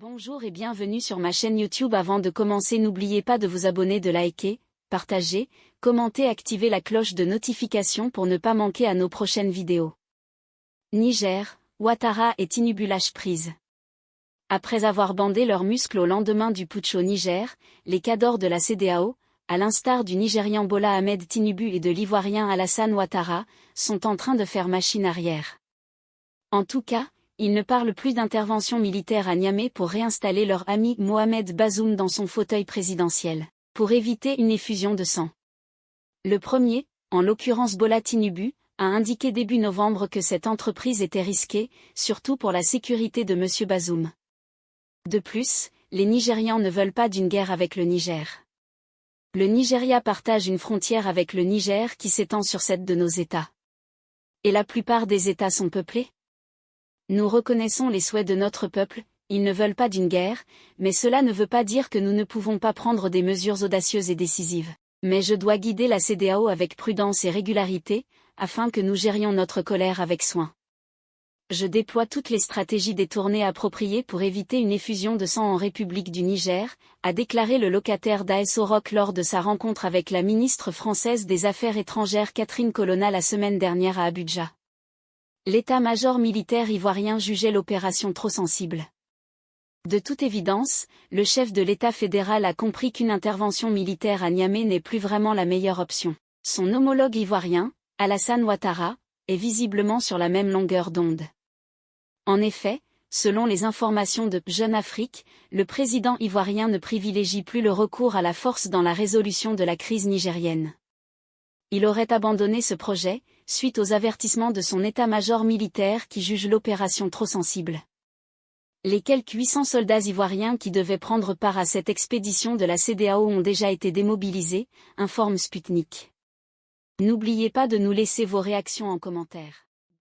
Bonjour et bienvenue sur ma chaîne YouTube. Avant de commencer, n'oubliez pas de vous abonner, de liker, partager, commenter, activer la cloche de notification pour ne pas manquer à nos prochaines vidéos. Niger, Ouattara et Tinubu lâchent prise. Après avoir bandé leurs muscles au lendemain du putsch au Niger, les cadors de la CEDEAO, à l'instar du Nigérian Bola Ahmed Tinubu et de l'Ivoirien Alassane Ouattara, sont en train de faire machine arrière. En tout cas, ils ne parlent plus d'intervention militaire à Niamey pour réinstaller leur ami Mohamed Bazoum dans son fauteuil présidentiel, pour éviter une effusion de sang. Le premier, en l'occurrence Bola Tinubu, a indiqué début novembre que cette entreprise était risquée, surtout pour la sécurité de M. Bazoum. De plus, les Nigérians ne veulent pas d'une guerre avec le Niger. Le Nigeria partage une frontière avec le Niger qui s'étend sur 7 de nos États. Et la plupart des États sont peuplés. Nous reconnaissons les souhaits de notre peuple, ils ne veulent pas d'une guerre, mais cela ne veut pas dire que nous ne pouvons pas prendre des mesures audacieuses et décisives. Mais je dois guider la CEDEAO avec prudence et régularité, afin que nous gérions notre colère avec soin. Je déploie toutes les stratégies détournées appropriées pour éviter une effusion de sang en République du Niger, a déclaré le locataire d'AS Rock lors de sa rencontre avec la ministre française des Affaires étrangères Catherine Colonna la semaine dernière à Abuja. L'état-major militaire ivoirien jugeait l'opération trop sensible. De toute évidence, le chef de l'État fédéral a compris qu'une intervention militaire à Niamey n'est plus vraiment la meilleure option. Son homologue ivoirien, Alassane Ouattara, est visiblement sur la même longueur d'onde. En effet, selon les informations de Jeune Afrique, le président ivoirien ne privilégie plus le recours à la force dans la résolution de la crise nigérienne. Il aurait abandonné ce projet, suite aux avertissements de son état-major militaire qui juge l'opération trop sensible. Les quelques 800 soldats ivoiriens qui devaient prendre part à cette expédition de la CEDEAO ont déjà été démobilisés, informe Sputnik. N'oubliez pas de nous laisser vos réactions en commentaire.